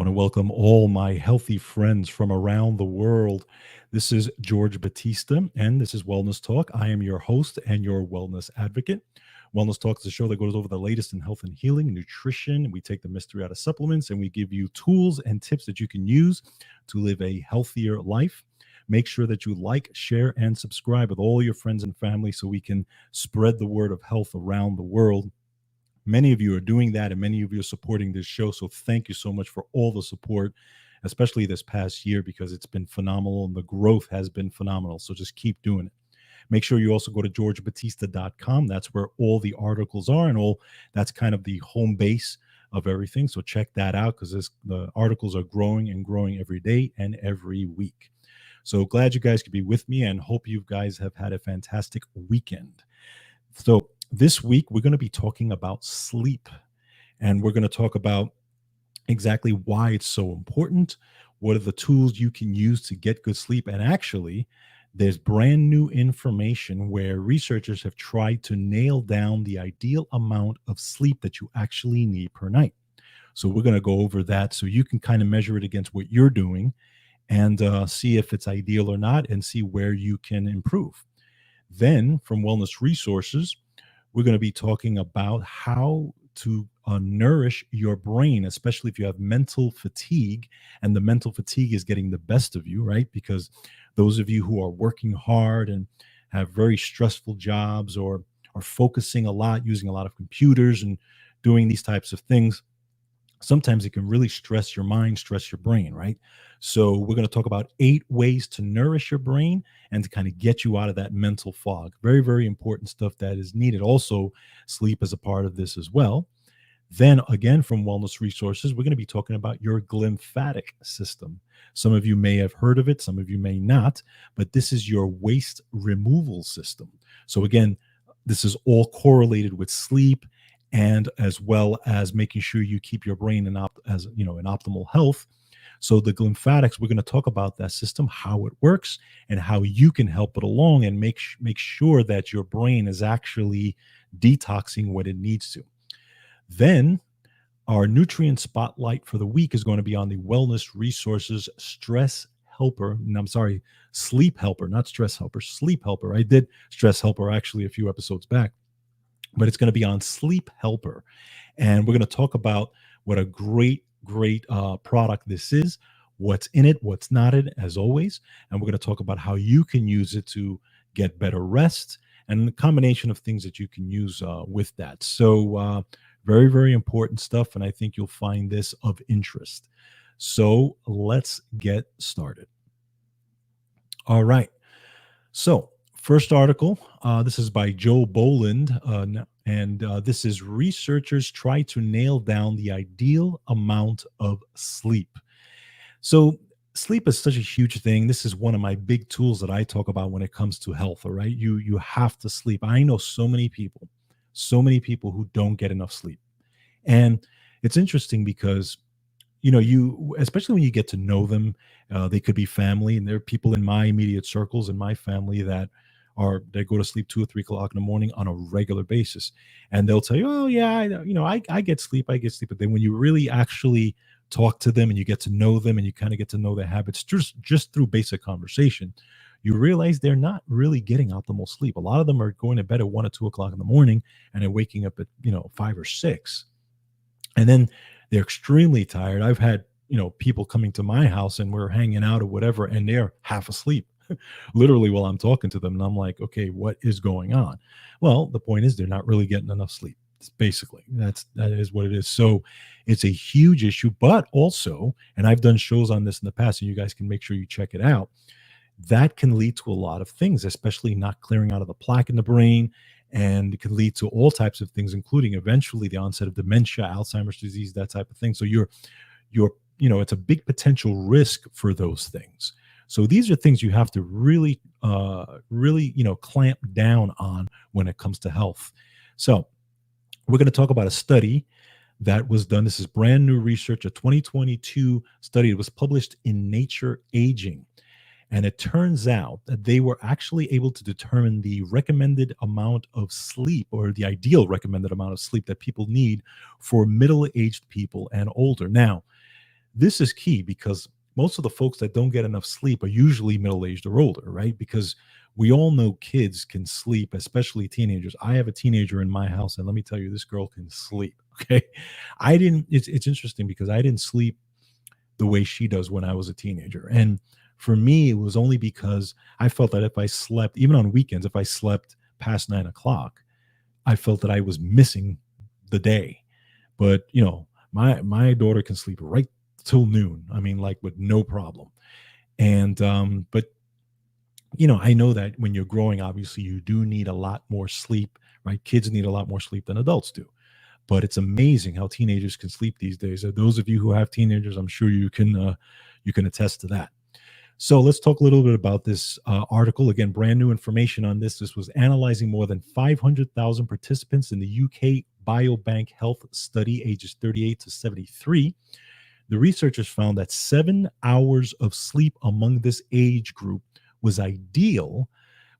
want to welcome all my healthy friends from around the world. This is George Batista, and this is Wellness Talk. I am your host and your wellness advocate. Wellness Talk is a show that goes over the latest in health and healing, nutrition. We take the mystery out of supplements and we give you tools and tips that you can use to live a healthier life. Make sure that you like, share, and subscribe with all your friends and family so we can spread the word of health around the world. Many of you are doing that, and many of you are supporting this show. So thank you so much for all the support, especially this past year, because it's been phenomenal and the growth has been phenomenal. So just keep doing it. Make sure you also go to georgebatista.com. That's where all the articles are, and all that's kind of the home base of everything. So check that out, because the articles are growing and growing every day and every week. So glad you guys could be with me, and hope you guys have had a fantastic weekend. So this week, we're going to be talking about sleep, and we're going to talk about exactly why it's so important. What are the tools you can use to get good sleep? And actually, there's brand new information where researchers have tried to nail down the ideal amount of sleep that you actually need per night. So we're going to go over that so you can kind of measure it against what you're doing and see if it's ideal or not, and see where you can improve. Then from Wellness Resources, we're going to be talking about how to nourish your brain, especially if you have mental fatigue and the mental fatigue is getting the best of you, right? Because those of you who are working hard and have very stressful jobs, or are focusing a lot, using a lot of computers and doing these types of things, sometimes it can really stress your mind, stress your brain, right? So we're going to talk about 8 ways to nourish your brain and to kind of get you out of that mental fog. Very, very important stuff that is needed. Also, sleep is a part of this as well. Then again, from Wellness Resources, we're going to be talking about your glymphatic system. Some of you may have heard of it, some of you may not, but this is your waste removal system. So again, this is all correlated with sleep, and as well as making sure you keep your brain in optimal health. So the glymphatics, we're going to talk about that system, how it works, and how you can help it along and make sure that your brain is actually detoxing what it needs to. Then our nutrient spotlight for the week is going to be on the Wellness Resources Stress Helper. And I'm sorry, Sleep Helper, not Stress Helper, Sleep Helper. I did Stress Helper actually a few episodes back, but it's going to be on Sleep Helper. And we're going to talk about what a great product this is, what's in it, what's not in it, as always. And we're going to talk about how you can use it to get better rest, and the combination of things that you can use with that. So very, very important stuff. And I think you'll find this of interest. So let's get started. All right. So first article, this is by Joe Boland, and this is researchers try to nail down the ideal amount of sleep. So sleep is such a huge thing. This is one of my big tools that I talk about when it comes to health, all right? You have to sleep. I know so many people who don't get enough sleep. And it's interesting because you, especially when you get to know them, they could be family, and there are people in my immediate circles in my family that go to sleep 2 or 3 o'clock in the morning on a regular basis, and they'll tell you, "Oh yeah, I get sleep, But then when you really actually talk to them and you get to know them and you kind of get to know their habits just through basic conversation, you realize they're not really getting optimal sleep. A lot of them are going to bed at 1 or 2 o'clock in the morning and are waking up at 5 or 6. And then they're extremely tired. I've had, people coming to my house and we're hanging out or whatever, and they're half asleep, literally while I'm talking to them. And I'm like, okay, what is going on? Well, the point is they're not really getting enough sleep. Basically, that is what it is. So it's a huge issue, but also, and I've done shows on this in the past, and you guys can make sure you check it out, that can lead to a lot of things, especially not clearing out of the plaque in the brain. And it can lead to all types of things, including eventually the onset of dementia, Alzheimer's disease, that type of thing. So it's a big potential risk for those things. So these are things you have to really clamp down on when it comes to health. So we're going to talk about a study that was done. This is brand new research, a 2022 study. It was published in Nature Aging. And it turns out that they were actually able to determine the recommended amount of sleep, or the ideal recommended amount of sleep that people need for middle-aged people and older. Now, This is key because most of the folks that don't get enough sleep are usually middle aged or older, right? Because we all know kids can sleep, especially teenagers. I have a teenager in my house, and let me tell you, this girl can sleep. Okay. I didn't, it's interesting because I didn't sleep the way she does when I was a teenager. And for me, it was only because I felt that if I slept, even on weekends, if I slept past 9 o'clock, I felt that I was missing the day. But my daughter can sleep right till noon. I mean, like with no problem. And but I know that when you're growing, obviously you do need a lot more sleep, right? Kids need a lot more sleep than adults do. But it's amazing how teenagers can sleep these days. Those of you who have teenagers, I'm sure you can attest to that. So let's talk a little bit about this article. Again, brand new information on this. This was analyzing more than 500,000 participants in the UK Biobank Health Study, ages 38 to 73. The researchers found that 7 hours of sleep among this age group was ideal,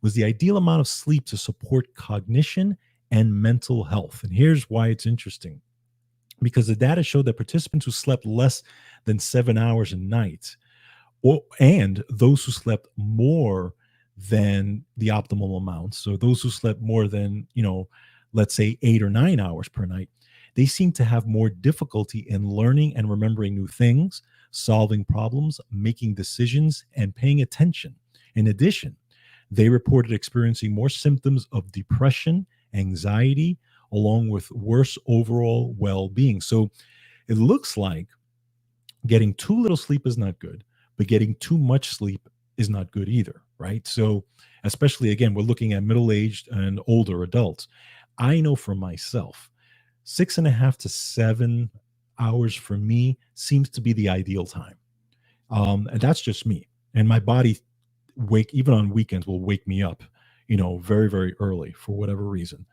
was the ideal amount of sleep to support cognition and mental health. And here's why it's interesting. Because the data showed that participants who slept less than 7 hours a night, and those who slept more than the optimal amount, so those who slept more than, let's say 8 or 9 hours per night, they seem to have more difficulty in learning and remembering new things, solving problems, making decisions, and paying attention. In addition, they reported experiencing more symptoms of depression, anxiety, along with worse overall well being. So it looks like getting too little sleep is not good, but getting too much sleep is not good either, right? So, especially again, we're looking at middle aged and older adults. I know for myself, 6.5 to 7 hours for me seems to be the ideal time. And that's just me. And my body even on weekends will wake me up, very, very early for whatever reason.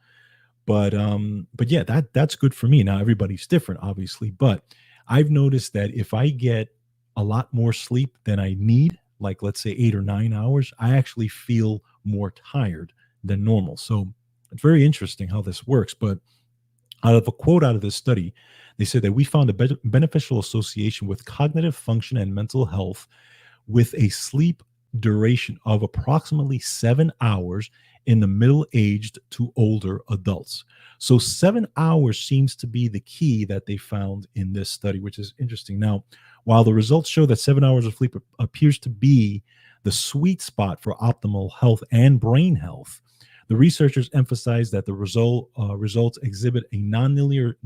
But yeah, that's good for me. Now everybody's different, obviously, but I've noticed that if I get a lot more sleep than I need, like let's say 8 or 9 hours, I actually feel more tired than normal. So it's very interesting how this works. But out of a quote out of this study, they said that we found a beneficial association with cognitive function and mental health with a sleep duration of approximately 7 hours in the middle aged to older adults. So 7 hours seems to be the key that they found in this study, which is interesting. Now, while the results show that 7 hours of sleep appears to be the sweet spot for optimal health and brain health, the researchers emphasize that the results exhibit a non-linear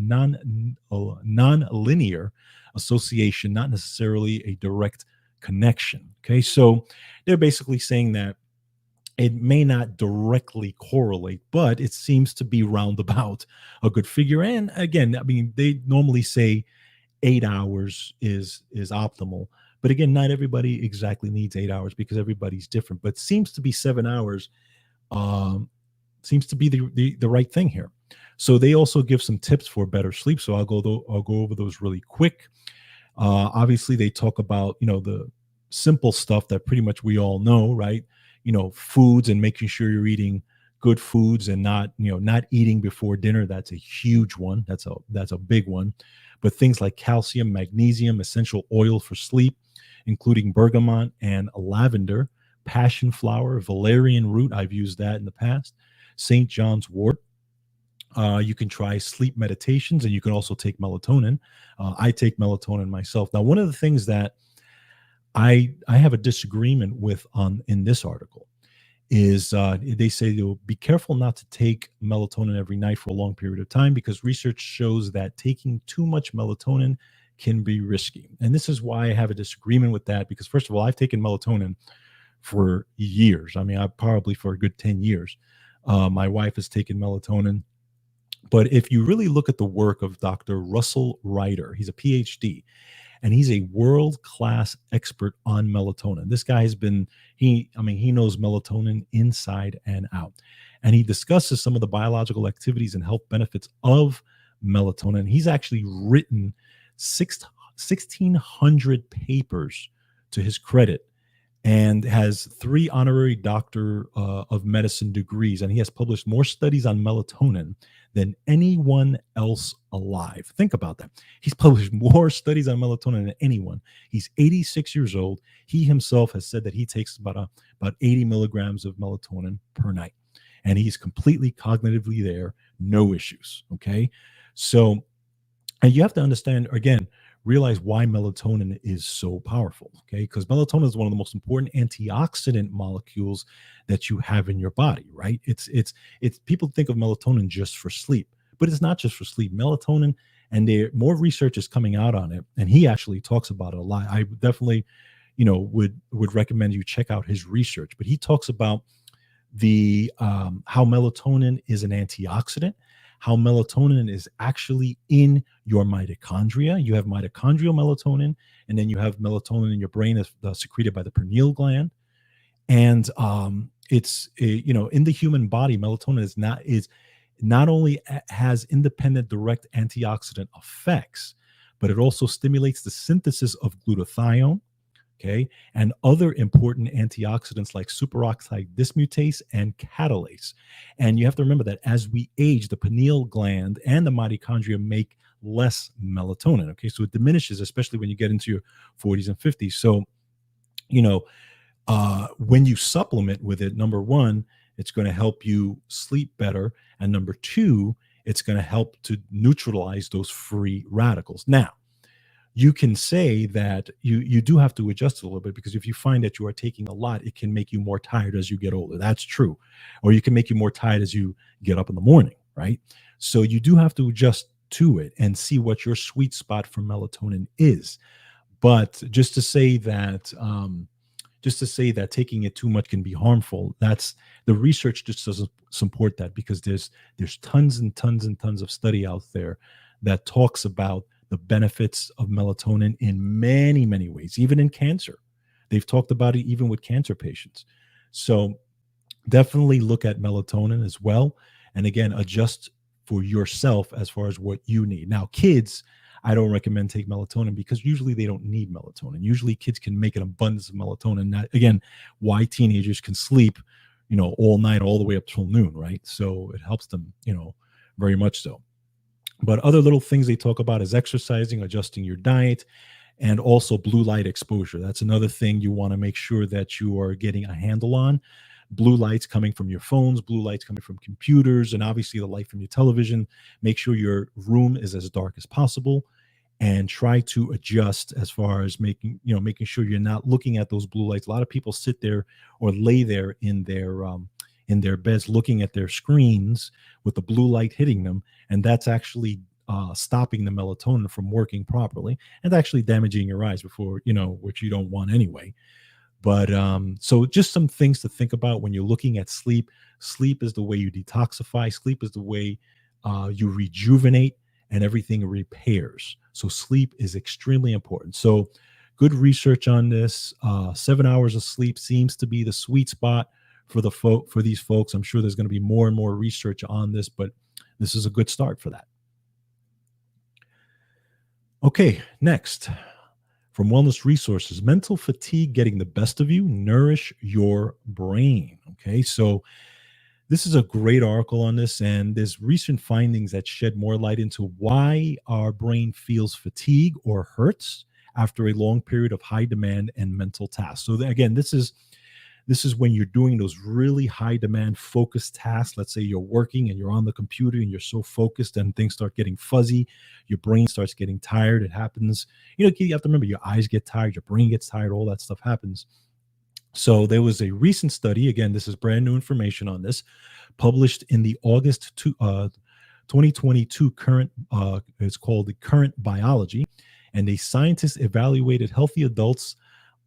association, not necessarily a direct connection. Okay, so they're basically saying that it may not directly correlate, but it seems to be roundabout a good figure. And again, I mean, they normally say 8 hours is optimal, but again, not everybody exactly needs 8 hours because everybody's different. But seems to be 7 hours um, seems to be the right thing here. So they also give some tips for better sleep. So I'll go over those really quick. Obviously, they talk about the simple stuff that pretty much we all know, right? Foods and making sure you're eating good foods and not eating before dinner. That's a huge one. That's a big one. But things like calcium, magnesium, essential oil for sleep, including bergamot and lavender, passion flower, valerian root. I've used that in the past. St. John's wort. You can try sleep meditations, and you can also take melatonin. I take melatonin myself. Now, one of the things that I have a disagreement with on in this article is they say be careful not to take melatonin every night for a long period of time because research shows that taking too much melatonin can be risky. And this is why I have a disagreement with that because first of all, I've taken melatonin for years. I mean, I probably for a good 10 years. My wife has taken melatonin. But if you really look at the work of Dr. Russell Ryder, he's a PhD and he's a world-class expert on melatonin. This guy has been, he knows melatonin inside and out. And he discusses some of the biological activities and health benefits of melatonin. He's actually written 1,600 papers to his credit. and has 3 honorary Doctor of Medicine degrees, and he has published more studies on melatonin than anyone else alive. Think about that. He's published more studies on melatonin than anyone. He's 86 years old. He himself has said that he takes about 80 milligrams of melatonin per night, and he's completely cognitively there, no issues. Okay, so and you have to understand again, realize why melatonin is so powerful. Okay, because melatonin is one of the most important antioxidant molecules that you have in your body. Right? It's people think of melatonin just for sleep, but it's not just for sleep. Melatonin, and there more research is coming out on it, and he actually talks about it a lot. I definitely, would recommend you check out his research. But he talks about the how melatonin is an antioxidant, how melatonin is actually in your mitochondria. You have mitochondrial melatonin, and then you have melatonin in your brain that's secreted by the pineal gland. And in the human body, melatonin is not only has independent direct antioxidant effects, but it also stimulates the synthesis of glutathione, okay, and other important antioxidants like superoxide dismutase and catalase. And you have to remember that as we age, the pineal gland and the mitochondria make less melatonin. Okay, so it diminishes, especially when you get into your 40s and 50s. So, you know, when you supplement with it, number one, it's going to help you sleep better. And number two, it's going to help to neutralize those free radicals. Now, you can say that you do have to adjust a little bit, because if you find that you are taking a lot, it can make you more tired as you get older. That's true. Or you can make you more tired as you get up in the morning, right? So you do have to adjust to it and see what your sweet spot for melatonin is. But just to say that taking it too much can be harmful, that's the research just doesn't support that, because there's tons and tons and tons of study out there that talks about the benefits of melatonin in many, many ways, even in cancer. They've talked about it even with cancer patients. So definitely look at melatonin as well. And again, adjust for yourself as far as what you need. Now, kids, I don't recommend take melatonin, because usually they don't need melatonin. Usually kids can make an abundance of melatonin. That, again, why teenagers can sleep, all night, all the way up till noon, right? So it helps them, very much so. But other little things they talk about is exercising, adjusting your diet, and also blue light exposure. That's another thing you want to make sure that you are getting a handle on. Blue lights coming from your phones, blue lights coming from computers, and obviously the light from your television. Make sure your room is as dark as possible, and try to adjust as far as making sure you're not looking at those blue lights. A lot of people sit there or lay there in their beds looking at their screens with the blue light hitting them, and that's actually stopping the melatonin from working properly, and actually damaging your eyes before, which you don't want anyway. But so just some things to think about when you're looking at sleep. Sleep is the way you detoxify. Sleep is the way you rejuvenate, and everything repairs. So sleep is extremely important. So good research on this. 7 hours of sleep seems to be the sweet spot for these folks. I'm sure there's going to be more and more research on this, but this is a good start for that. Okay, next. From Wellness Resources, mental fatigue getting the best of you, nourish your brain. Okay, so this is a great article on this, and there's recent findings that shed more light into why our brain feels fatigue or hurts after a long period of high demand and mental tasks. So again, this is when you're doing those really high demand focused tasks. Let's say you're working and you're on the computer and you're so focused and things start getting fuzzy. Your brain starts getting tired. It happens. You have to remember, your eyes get tired, your brain gets tired, all that stuff happens. So there was a recent study, again, this is brand new information on this, published in the August 2022 current, it's called the Current Biology, and the scientists evaluated healthy adults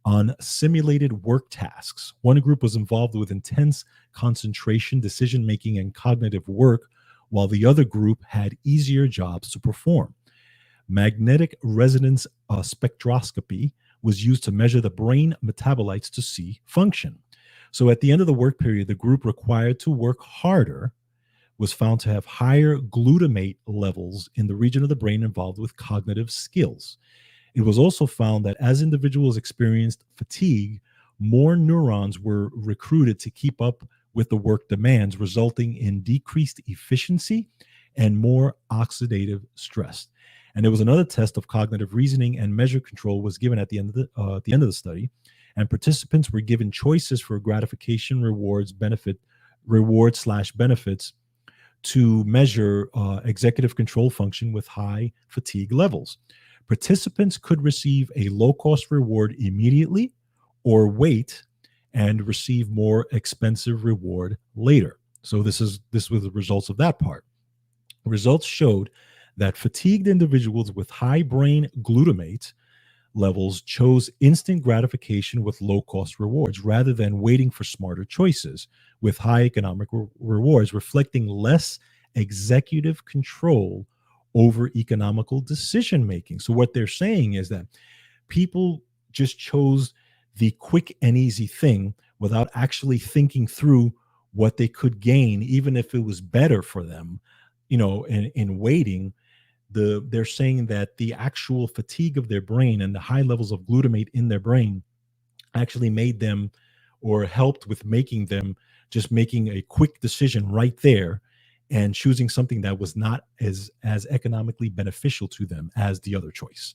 on simulated work tasks. One group was involved with intense concentration, decision-making, and cognitive work, while the other group had easier jobs to perform. Magnetic resonance spectroscopy was used to measure the brain metabolites to see function. So at the end of the work period, the group required to work harder was found to have higher glutamate levels in the region of the brain involved with cognitive skills. It was also found that as individuals experienced fatigue, more neurons were recruited to keep up with the work demands, resulting in decreased efficiency and more oxidative stress. And there was another test of cognitive reasoning and measure control was given at the end of the study, and participants were given choices for gratification, reward slash benefits to measure executive control function with high fatigue levels. Participants could receive a low cost reward immediately or wait and receive more expensive reward later. So this was the results of that part. Results showed that fatigued individuals with high brain glutamate levels chose instant gratification with low cost rewards rather than waiting for smarter choices with high economic rewards, reflecting less executive control over economical decision making. So, what they're saying is that people just chose the quick and easy thing without actually thinking through what they could gain, even if it was better for them, in waiting. They're saying that the actual fatigue of their brain and the high levels of glutamate in their brain actually made them or helped with making them just making a quick decision right there and choosing something that was not as economically beneficial to them as the other choice.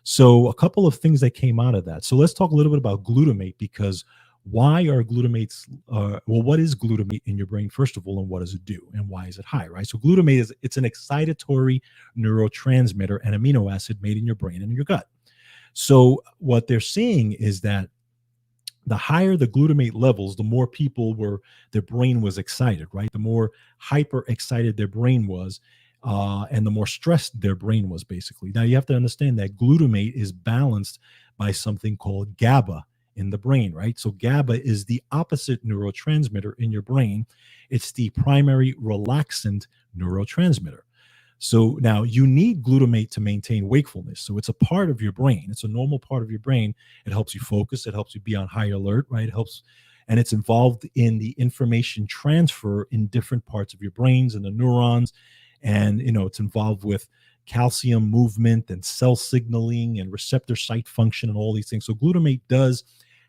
So a couple of things that came out of that. So let's talk a little bit about glutamate, because why are glutamates what is glutamate in your brain, first of all, and what does it do and why is it high, right? So glutamate it's an excitatory neurotransmitter and amino acid made in your brain and in your gut. So what they're seeing is that the higher the glutamate levels, the more their brain was excited, right? The more hyper excited their brain was, and the more stressed their brain was, basically. Now, you have to understand that glutamate is balanced by something called GABA in the brain, right? So, GABA is the opposite neurotransmitter in your brain, it's the primary relaxant neurotransmitter. So now you need glutamate to maintain wakefulness. So it's a part of your brain. It's a normal part of your brain. It helps you focus. It helps you be on high alert, right? It helps, and it's involved in the information transfer in different parts of your brains and the neurons. And, it's involved with calcium movement and cell signaling and receptor site function and all these things. So glutamate does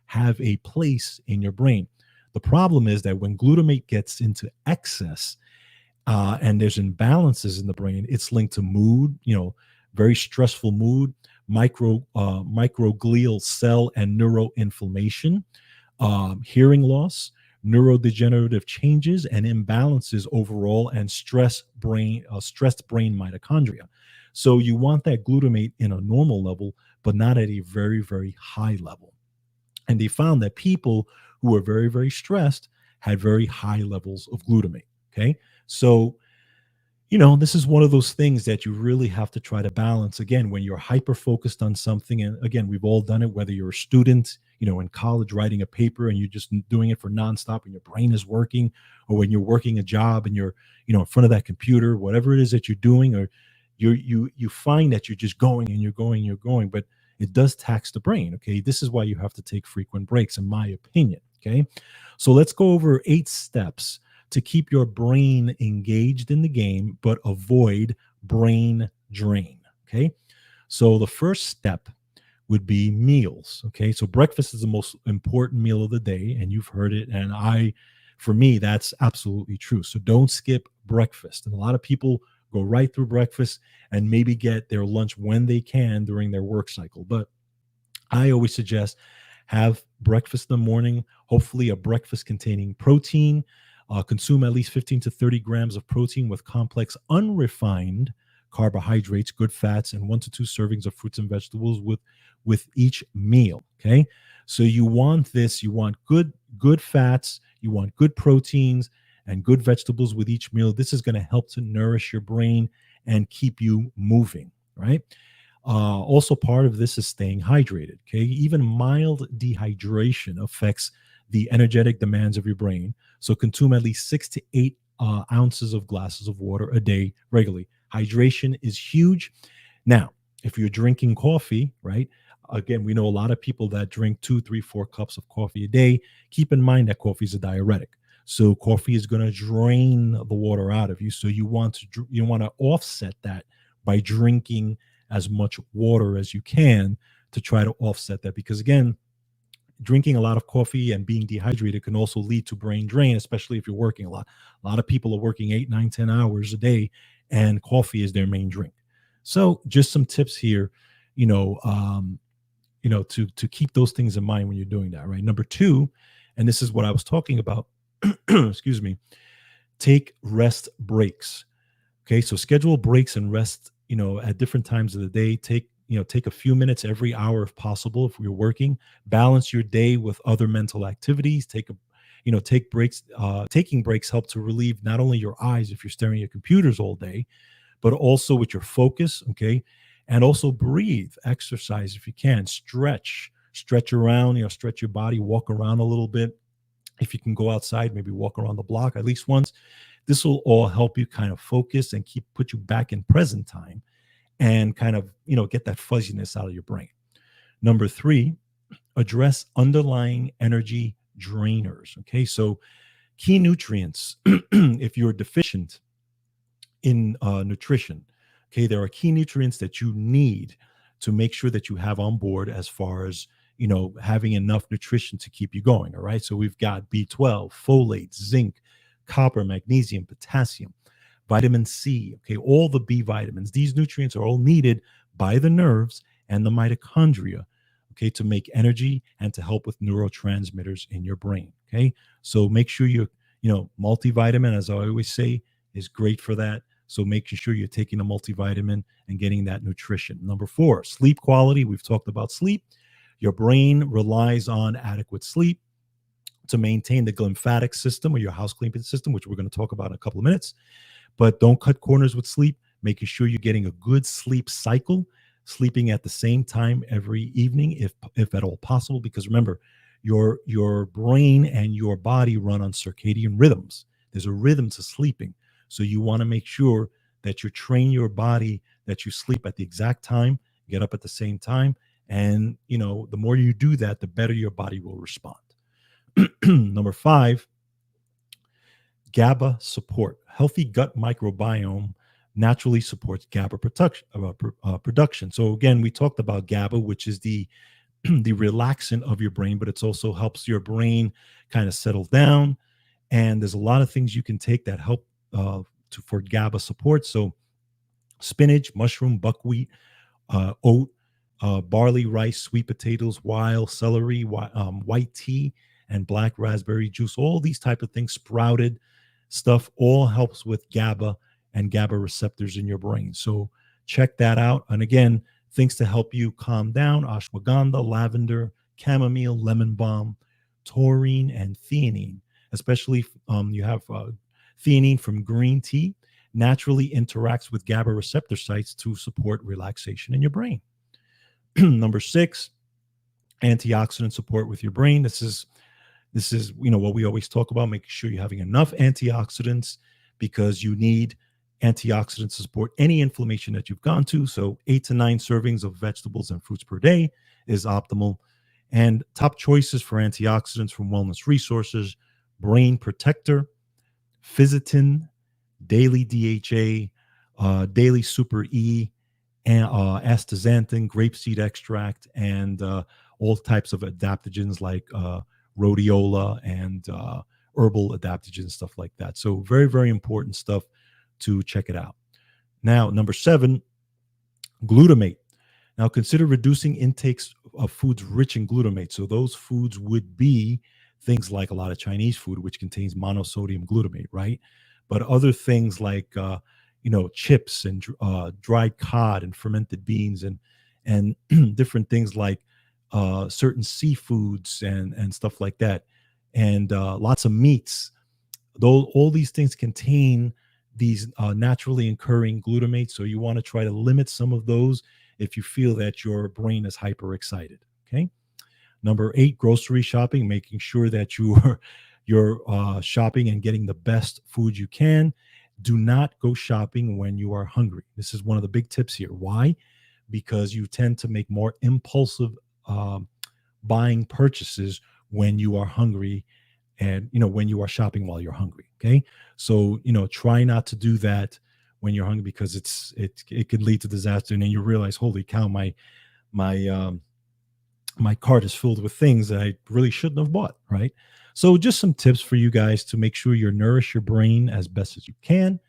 have a place in your brain. The problem is that when glutamate gets into excess, and there's imbalances in the brain, it's linked to mood, very stressful mood, microglial cell and neuroinflammation, hearing loss, neurodegenerative changes, and imbalances overall, and stressed brain mitochondria. So you want that glutamate in a normal level, but not at a very, very high level. And they found that people who were very, very stressed had very high levels of glutamate. Okay. So, this is one of those things that you really have to try to balance again when you're hyper focused on something. And again, we've all done it, whether you're a student, in college writing a paper and you're just doing it for nonstop and your brain is working, or when you're working a job and you're, in front of that computer, whatever it is that you're doing, or you find that you're just going and you're going, but it does tax the brain. Okay. This is why you have to take frequent breaks, in my opinion. Okay. So let's go over 8 steps to keep your brain engaged in the game, but avoid brain drain. Okay. So the first step would be meals. Okay. So breakfast is the most important meal of the day, and you've heard it. And for me, that's absolutely true. So don't skip breakfast. And a lot of people go right through breakfast and maybe get their lunch when they can during their work cycle. But I always suggest have breakfast in the morning, hopefully a breakfast containing protein. Consume at least 15 to 30 grams of protein with complex, unrefined carbohydrates, good fats, and 1 to 2 servings of fruits and vegetables with each meal. Okay, so you want good fats, you want good proteins, and good vegetables with each meal. This is going to help to nourish your brain and keep you moving. Right. Also, part of this is staying hydrated. Okay, even mild dehydration affects the energetic demands of your brain. So consume at least 6 to 8 ounces of glasses of water a day regularly. Hydration is huge. Now, if you're drinking coffee, right? Again, we know a lot of people that drink 2, 3, 4 cups of coffee a day. Keep in mind that coffee is a diuretic. So coffee is going to drain the water out of you. So you want to offset that by drinking as much water as you can to try to offset that. Because again, drinking a lot of coffee and being dehydrated can also lead to brain drain, especially if you're working a lot. A lot of people are working 8, 9, 10 hours a day, and coffee is their main drink. So just some tips here, you know, to keep those things in mind when you're doing that, right? Number two, and this is what I was talking about, excuse me, take rest breaks. Okay, so schedule breaks and rest, at different times of the day. Take a few minutes every hour if possible. If you're working, balance your day with other mental activities. Take breaks. Taking breaks help to relieve not only your eyes if you're staring at computers all day, but also with your focus. Okay, and also breathe, exercise if you can, stretch around. Stretch your body, walk around a little bit. If you can go outside, maybe walk around the block at least once. This will all help you kind of focus and put you back in present time, and kind of, get that fuzziness out of your brain. Number three, address underlying energy drainers. Okay, so key nutrients. If you're deficient in nutrition, okay, there are key nutrients that you need to make sure that you have on board, as far as having enough nutrition to keep you going. All right, so we've got B12, folate, zinc, copper, magnesium, potassium, vitamin C, okay, all the B vitamins. These nutrients are all needed by the nerves and the mitochondria, okay, to make energy and to help with neurotransmitters in your brain. Okay, so make sure multivitamin, as I always say, is great for that. So making sure you're taking a multivitamin and getting that nutrition. Number four, sleep quality. We've talked about sleep. Your brain relies on adequate sleep to maintain the glymphatic system, or your house cleaning system, which we're going to talk about in a couple of minutes. But don't cut corners with sleep, making sure you're getting a good sleep cycle, sleeping at the same time every evening, if at all possible. Because remember, your brain and your body run on circadian rhythms. There's a rhythm to sleeping. So you want to make sure that you train your body, that you sleep at the exact time, get up at the same time. And, the more you do that, the better your body will respond. Number five, GABA support. Healthy gut microbiome naturally supports GABA production. So again, we talked about GABA, which is the the relaxant of your brain, but it also helps your brain kind of settle down. And there's a lot of things you can take that help for GABA support. So spinach, mushroom, buckwheat, oat, barley, rice, sweet potatoes, wild celery, white tea, and black raspberry juice. All these type of things, sprouted stuff, all helps with GABA and GABA receptors in your brain. So check that out. And again, things to help you calm down: ashwagandha, lavender, chamomile, lemon balm, taurine, and theanine. Especially you have theanine from green tea, naturally interacts with GABA receptor sites to support relaxation in your brain. Number six, antioxidant support with your brain. This is what we always talk about, making sure you're having enough antioxidants, because you need antioxidants to support any inflammation that you've gone to. So 8 to 9 servings of vegetables and fruits per day is optimal. And top choices for antioxidants from Wellness Resources: Brain Protector, Fisetin, Daily DHA, Daily Super E, and astaxanthin, grapeseed extract, and all types of adaptogens like rhodiola and herbal adaptogens, stuff like that. So very, very important stuff to check it out. Now, number seven, glutamate. Now, consider reducing intakes of foods rich in glutamate. So those foods would be things like a lot of Chinese food, which contains monosodium glutamate, right? But other things like chips and dried cod and fermented beans, and different things like certain seafoods and stuff like that, and lots of meats. Though all these things contain these naturally occurring glutamate, so you want to try to limit some of those if you feel that your brain is hyper excited. Okay. Number eight, grocery shopping, making sure that you're shopping and getting the best food you can. Do not go shopping when you are hungry. This is one of the big tips here. Why? Because you tend to make more impulsive buying purchases when you are hungry, and when you are shopping while you're hungry. Okay, so try not to do that when you're hungry, because it could lead to disaster, and then you realize, holy cow, my my cart is filled with things that I really shouldn't have bought, right? So just some tips for you guys to make sure you nourish your brain as best as you can,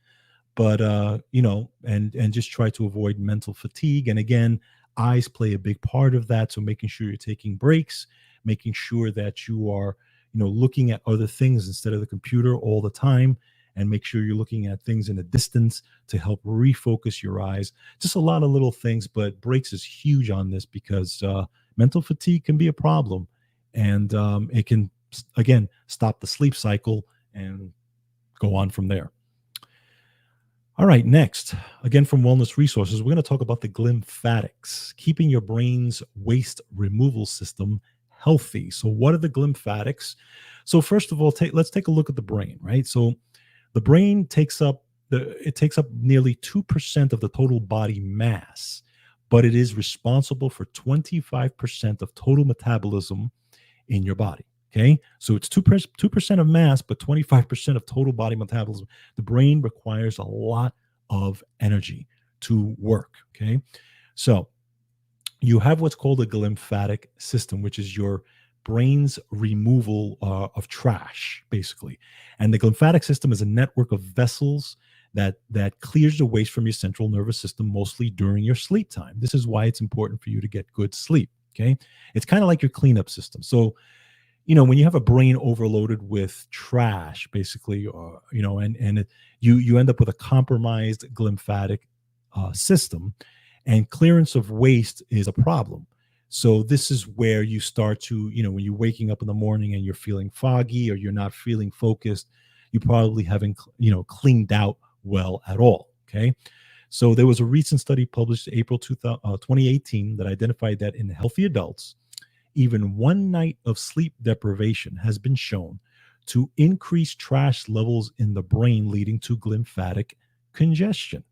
but and just try to avoid mental fatigue. And again, eyes play a big part of that, so making sure you're taking breaks, making sure that you are looking at other things instead of the computer all the time, and make sure you're looking at things in a distance to help refocus your eyes. Just a lot of little things, but breaks is huge on this because mental fatigue can be a problem, and it can again stop the sleep cycle and go on from there. All right, next, again from Wellness Resources, we're going to talk about the glymphatics, keeping your brain's waste removal system healthy. So, what are the glymphatics? So, first of all, let's take a look at the brain, right? So, the brain takes up nearly 2% of the total body mass, but it is responsible for 25% of total metabolism in your body. Okay, so it's 2% of mass, but 25% of total body metabolism. The brain requires a lot of energy to work. Okay, so you have what's called a glymphatic system, which is your brain's removal of trash, basically. And the glymphatic system is a network of vessels that clears the waste from your central nervous system, mostly during your sleep time. This is why it's important for you to get good sleep. Okay, it's kind of like your cleanup system. So when you have a brain overloaded with trash, basically, you end up with a compromised glymphatic system, and clearance of waste is a problem. So this is where you start to, when you're waking up in the morning and you're feeling foggy or you're not feeling focused, you probably haven't, cleaned out well at all. Okay. So there was a recent study published April 2018 that identified that in healthy adults, even one night of sleep deprivation has been shown to increase trash levels in the brain, leading to glymphatic congestion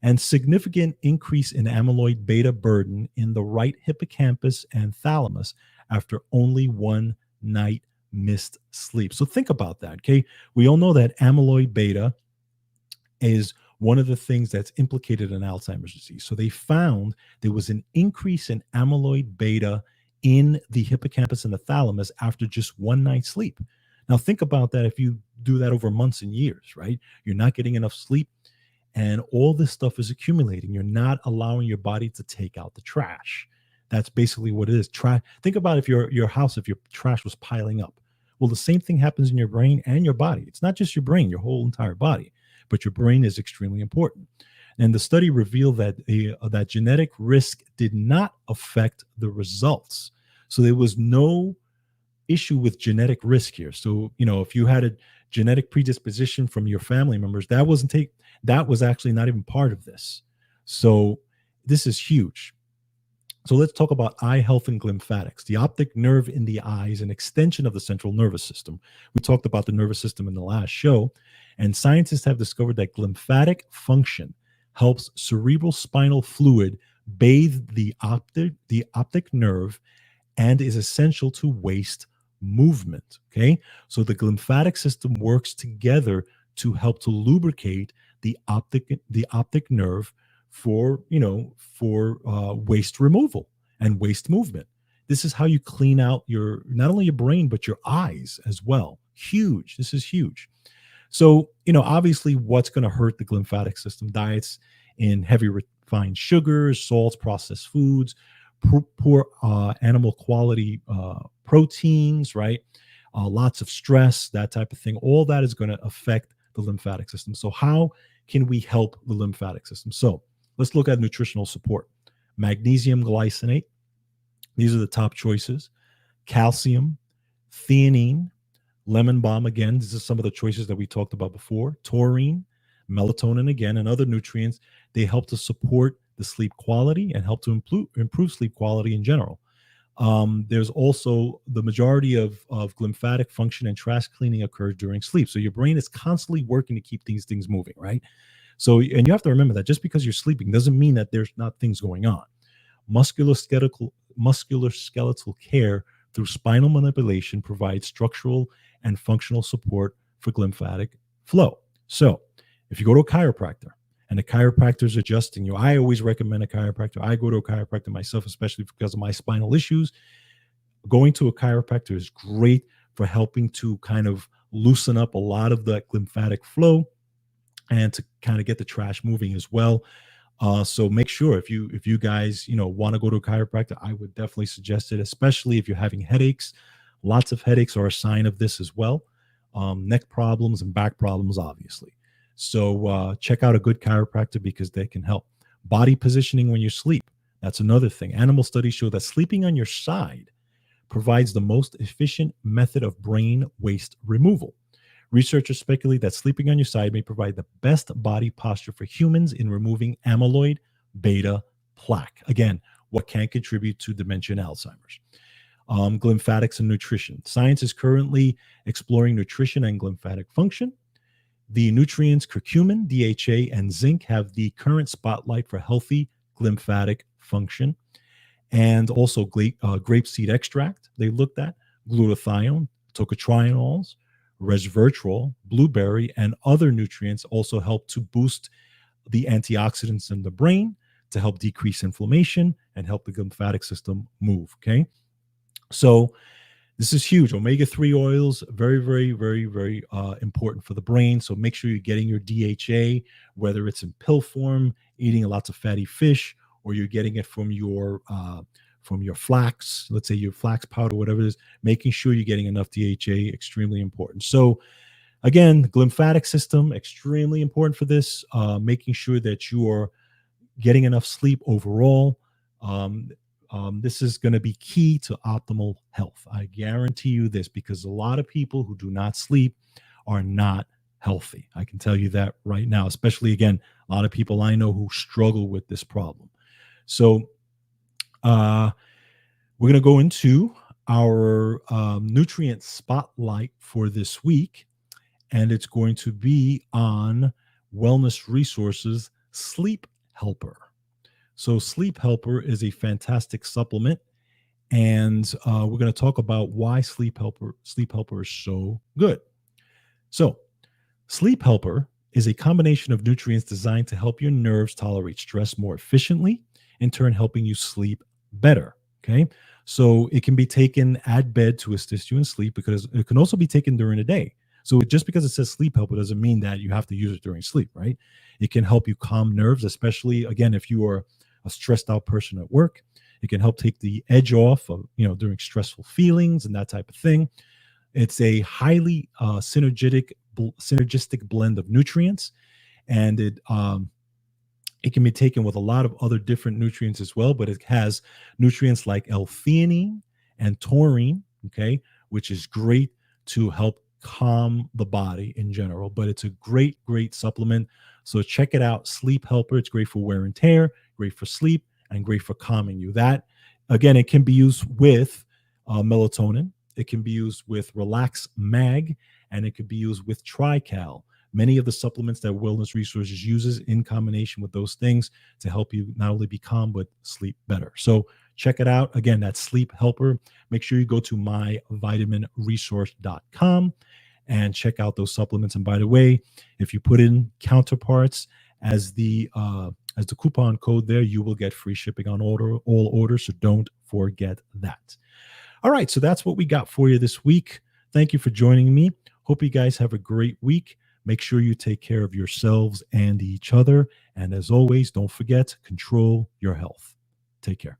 and significant increase in amyloid beta burden in the right hippocampus and thalamus after only one night missed sleep. So think about that. Okay. We all know that amyloid beta is one of the things that's implicated in Alzheimer's disease. So they found there was an increase in amyloid beta in the hippocampus and the thalamus after just one night's sleep. Now, think about that if you do that over months and years, right? You're not getting enough sleep, and all this stuff is accumulating. You're not allowing your body to take out the trash. That's basically what it is. Think about if your house, if your trash was piling up. Well, the same thing happens in your brain and your body. It's not just your brain, your whole entire body, but your brain is extremely important. And the study revealed that that genetic risk did not affect the results. So there was no issue with genetic risk here. So, if you had a genetic predisposition from your family members, that was actually not even part of this. So this is huge. So let's talk about eye health and glymphatics. The optic nerve in the eye is an extension of the central nervous system. We talked about the nervous system in the last show, and scientists have discovered that glymphatic function helps cerebral spinal fluid bathe the optic nerve and is essential to waste movement. Okay, so the glymphatic system works together to help to lubricate the optic nerve for waste removal and waste movement. This is how you clean out not only your brain but your eyes as well. Huge. This is huge. So obviously, what's going to hurt the glymphatic system? Diets in heavy refined sugars, salts, processed foods, poor animal quality proteins, right? Lots of stress, that type of thing. All that is going to affect the lymphatic system. So how can we help the lymphatic system? So let's look at nutritional support. Magnesium glycinate. These are the top choices. Calcium, theanine, lemon balm. Again, these are some of the choices that we talked about before. Taurine, melatonin again, and other nutrients. They help to support the sleep quality and help to improve sleep quality in general. There's also the majority of glymphatic function and trash cleaning occurs during sleep. So your brain is constantly working to keep these things moving, right? So, and you have to remember that just because you're sleeping doesn't mean that there's not things going on. Musculoskeletal care through spinal manipulation provides structural and functional support for glymphatic flow. So if you go to a chiropractor and the chiropractor is adjusting you, I always recommend a chiropractor. I go to a chiropractor myself, especially because of my spinal issues. Going to a chiropractor is great for helping to kind of loosen up a lot of the lymphatic flow and to kind of get the trash moving as well. So make sure if you guys want to go to a chiropractor, I would definitely suggest it, especially if you're having headaches. Lots of headaches are a sign of this as well. Neck problems and back problems, obviously. So check out a good chiropractor because they can help. Body positioning when you sleep. That's another thing. Animal studies show that sleeping on your side provides the most efficient method of brain waste removal. Researchers speculate that sleeping on your side may provide the best body posture for humans in removing amyloid beta plaque. Again, what can contribute to dementia and Alzheimer's. Glymphatics and nutrition. Science is currently exploring nutrition and glymphatic function. The nutrients curcumin, DHA, and zinc have the current spotlight for healthy glymphatic function. And also grapeseed extract, they looked at, glutathione, tocotrienols, resveratrol, blueberry, and other nutrients also help to boost the antioxidants in the brain to help decrease inflammation and help the lymphatic system move. Okay. So this is huge. Omega-3 oils, very, very, very, very important for the brain. So make sure you're getting your DHA, whether it's in pill form, eating lots of fatty fish, or you're getting it from your flax, let's say your flax powder, whatever it is, making sure you're getting enough DHA, extremely important. So again, the lymphatic system, extremely important for this, making sure that you are getting enough sleep overall. This is going to be key to optimal health. I guarantee you this, because a lot of people who do not sleep are not healthy. I can tell you that right now, especially, again, a lot of people I know who struggle with this problem. So we're going to go into our nutrient spotlight for this week, and it's going to be on Wellness Resources Sleep Helper. So Sleep Helper is a fantastic supplement, and we're going to talk about why Sleep Helper is so good. So Sleep Helper is a combination of nutrients designed to help your nerves tolerate stress more efficiently, in turn helping you sleep better. Okay, so it can be taken at bed to assist you in sleep, because it can also be taken during the day. So just because it says Sleep Helper doesn't mean that you have to use it during sleep, right? It can help you calm nerves, especially, again, if you are a stressed out person at work. It can help take the edge off of, during stressful feelings and that type of thing. It's a highly synergistic blend of nutrients, and it can be taken with a lot of other different nutrients as well, but it has nutrients like L-theanine and taurine, okay, which is great to help calm the body in general. But it's a great, great supplement. So check it out, Sleep Helper. It's great for wear and tear, great for sleep, and great for calming you. That, again, it can be used with melatonin. It can be used with Relax Mag, and it could be used with Trical. Many of the supplements that Wellness Resources uses in combination with those things to help you not only be calm, but sleep better. So check it out. Again, that's Sleep Helper. Make sure you go to myvitaminresource.com and check out those supplements. And by the way, if you put in Counterparts as the coupon code there, you will get free shipping on all orders. So don't forget that. All right, so that's what we got for you this week. Thank you for joining me. Hope you guys have a great week. Make sure you take care of yourselves and each other. And as always, don't forget, control your health. Take care.